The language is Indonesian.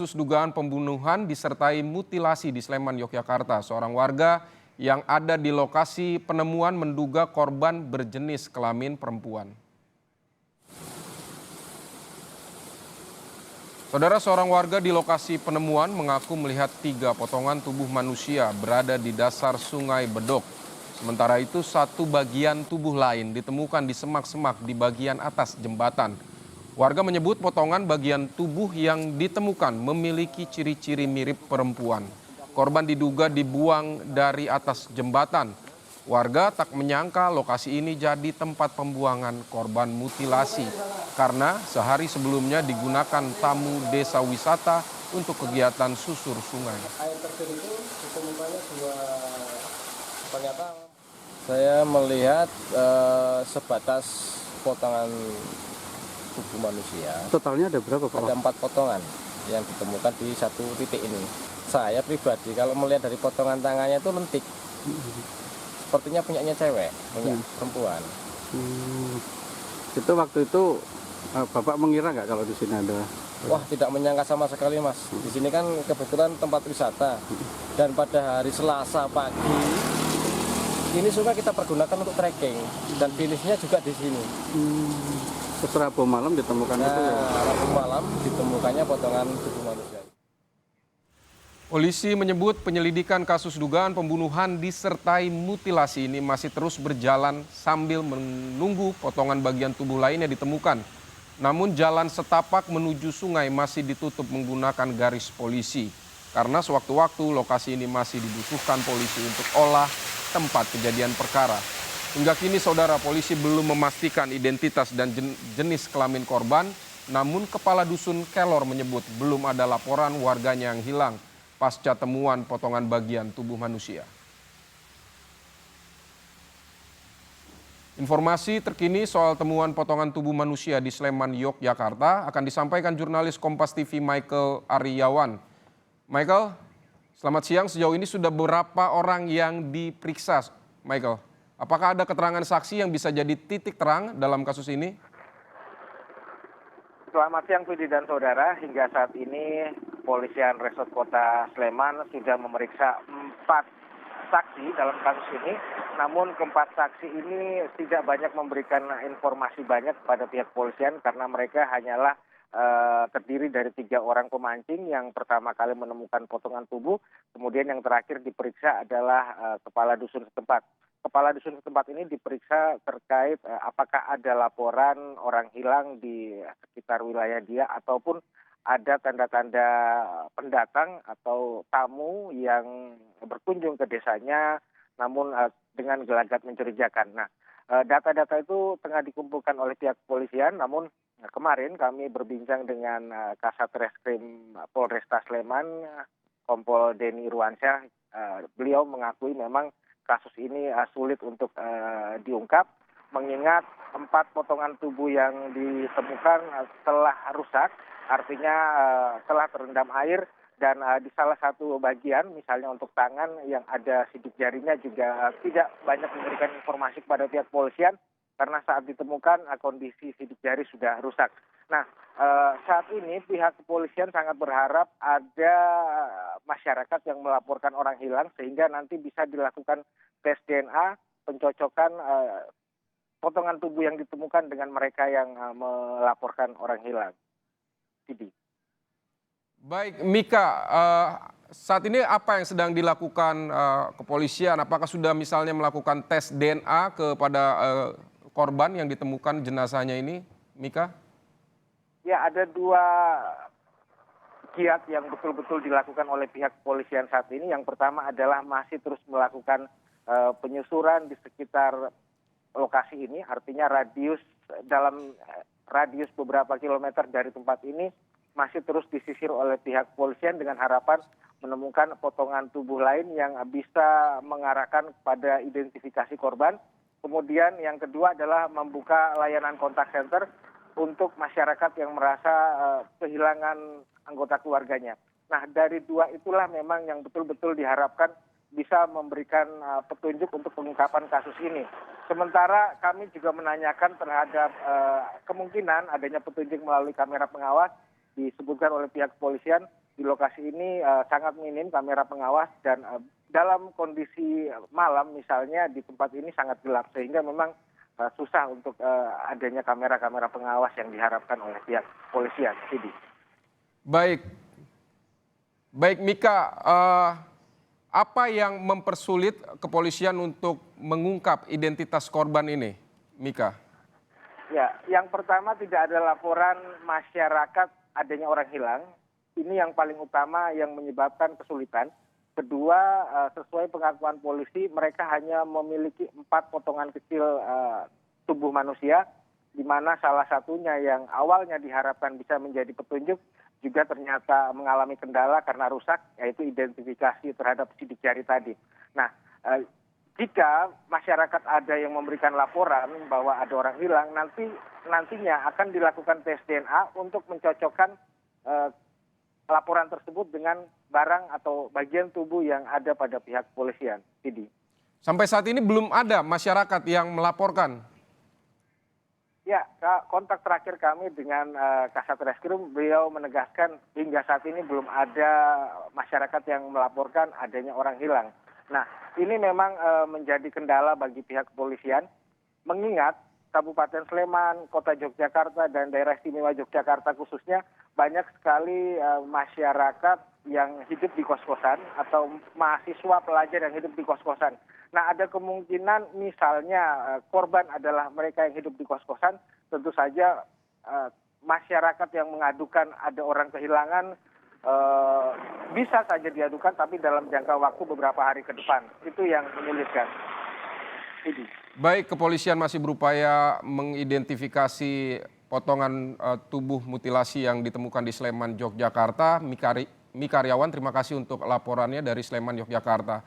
Kasus dugaan pembunuhan disertai mutilasi di Sleman, Yogyakarta. Seorang warga yang ada di lokasi penemuan menduga korban berjenis kelamin perempuan. Saudara, seorang warga di lokasi penemuan mengaku melihat 3 potongan tubuh manusia berada di dasar Sungai Bedok. Sementara itu, satu bagian tubuh lain ditemukan di semak-semak di bagian atas jembatan. Warga menyebut potongan bagian tubuh yang ditemukan memiliki ciri-ciri mirip perempuan. Korban diduga dibuang dari atas jembatan. Warga tak menyangka lokasi ini jadi tempat pembuangan korban mutilasi karena sehari sebelumnya digunakan tamu desa wisata untuk kegiatan susur sungai. Saya melihat sebatas potongan tubuh manusia. Totalnya ada berapa, Pak? Ada 4 potongan yang ditemukan di satu titik ini. Saya pribadi kalau melihat dari potongan tangannya itu lentik. Sepertinya punyanya cewek, punya perempuan. Itu waktu itu Bapak mengira nggak kalau di sini ada? Wah, tidak menyangka sama sekali, Mas. Di sini kan kebetulan tempat wisata. Dan pada hari Selasa pagi ini sungai kita pergunakan untuk trekking dan finishnya juga di sini. Terus Rabu malam ditemukan itu ya? Rabu malam ditemukannya potongan tubuh manusia. Polisi menyebut penyelidikan kasus dugaan pembunuhan disertai mutilasi ini masih terus berjalan sambil menunggu potongan bagian tubuh lainnya ditemukan. Namun jalan setapak menuju sungai masih ditutup menggunakan garis polisi. Karena sewaktu-waktu lokasi ini masih dibutuhkan polisi untuk olah tempat kejadian perkara. Hingga kini saudara, polisi belum memastikan identitas dan jenis kelamin korban. Namun Kepala Dusun Kelor menyebut belum ada laporan warganya yang hilang pasca temuan potongan bagian tubuh manusia. Informasi terkini soal temuan potongan tubuh manusia di Sleman, Yogyakarta akan disampaikan jurnalis Kompas TV Michael Aryawan. Michael, selamat siang. Sejauh ini sudah berapa orang yang diperiksa, Michael? Apakah ada keterangan saksi yang bisa jadi titik terang dalam kasus ini? Selamat siang Budi dan saudara, hingga saat ini Polisian Resort Kota Sleman sudah memeriksa 4 saksi dalam kasus ini. Namun keempat saksi ini tidak banyak memberikan informasi banyak kepada pihak polisian karena mereka hanyalah terdiri dari 3 orang pemancing yang pertama kali menemukan potongan tubuh, kemudian yang terakhir diperiksa adalah kepala dusun setempat. Kepala dusun setempat ini diperiksa terkait apakah ada laporan orang hilang di sekitar wilayah dia ataupun ada tanda-tanda pendatang atau tamu yang berkunjung ke desanya namun dengan gelagat mencurigakan. Nah, data-data itu tengah dikumpulkan oleh pihak kepolisian, namun kemarin kami berbincang dengan Kasat Reskrim Polresta Sleman, Kompol Denny Irwansyah. Beliau mengakui memang kasus ini sulit untuk diungkap, mengingat 4 potongan tubuh yang ditemukan telah rusak, artinya telah terendam air, dan di salah satu bagian, misalnya untuk tangan yang ada sidik jarinya juga tidak banyak memberikan informasi kepada pihak polisian, karena saat ditemukan kondisi sidik jari sudah rusak. Nah, saat ini pihak kepolisian sangat berharap ada masyarakat yang melaporkan orang hilang sehingga nanti bisa dilakukan tes DNA, pencocokan potongan tubuh yang ditemukan dengan mereka yang melaporkan orang hilang. Sidi. Baik, Mika, saat ini apa yang sedang dilakukan kepolisian? Apakah sudah misalnya melakukan tes DNA kepada korban yang ditemukan jenazahnya ini, Mika? Ya, ada 2 giat yang betul-betul dilakukan oleh pihak kepolisian saat ini. Yang pertama adalah masih terus melakukan penyusuran di sekitar lokasi ini, artinya dalam radius beberapa kilometer dari tempat ini masih terus disisir oleh pihak kepolisian dengan harapan menemukan potongan tubuh lain yang bisa mengarahkan pada identifikasi korban. Kemudian yang kedua adalah membuka layanan kontak center untuk masyarakat yang merasa kehilangan anggota keluarganya. Nah, dari 2 itulah memang yang betul-betul diharapkan bisa memberikan petunjuk untuk pengungkapan kasus ini. Sementara kami juga menanyakan terhadap kemungkinan adanya petunjuk melalui kamera pengawas, disebutkan oleh pihak kepolisian di lokasi ini sangat minim kamera pengawas dan dalam kondisi malam misalnya di tempat ini sangat gelap sehingga memang susah untuk adanya kamera-kamera pengawas yang diharapkan oleh pihak polisian. Sidi. Baik, baik Mika, apa yang mempersulit kepolisian untuk mengungkap identitas korban ini, Mika? Ya, yang pertama tidak ada laporan masyarakat adanya orang hilang. Ini yang paling utama yang menyebabkan kesulitan. Kedua, sesuai pengakuan polisi, mereka hanya memiliki 4 potongan kecil tubuh manusia, di mana salah satunya yang awalnya diharapkan bisa menjadi petunjuk, juga ternyata mengalami kendala karena rusak, yaitu identifikasi terhadap sidik jari tadi. Nah, jika masyarakat ada yang memberikan laporan bahwa ada orang hilang, nantinya akan dilakukan tes DNA untuk mencocokkan laporan tersebut dengan barang atau bagian tubuh yang ada pada pihak kepolisian. Sidi. Sampai saat ini belum ada masyarakat yang melaporkan. Ya, kontak terakhir kami dengan Kasat Reskrim, beliau menegaskan hingga saat ini belum ada masyarakat yang melaporkan adanya orang hilang. Nah, ini memang menjadi kendala bagi pihak kepolisian, mengingat Kabupaten Sleman, Kota Yogyakarta, dan Daerah Istimewa Yogyakarta khususnya banyak sekali masyarakat yang hidup di kos-kosan atau mahasiswa pelajar yang hidup di kos-kosan. Nah, ada kemungkinan misalnya korban adalah mereka yang hidup di kos-kosan, tentu saja masyarakat yang mengadukan ada orang kehilangan bisa saja diadukan, tapi dalam jangka waktu beberapa hari ke depan. Itu yang menyulitkan. Baik, kepolisian masih berupaya mengidentifikasi potongan tubuh mutilasi yang ditemukan di Sleman, Yogyakarta. Mika Aryawan, terima kasih untuk laporannya dari Sleman, Yogyakarta.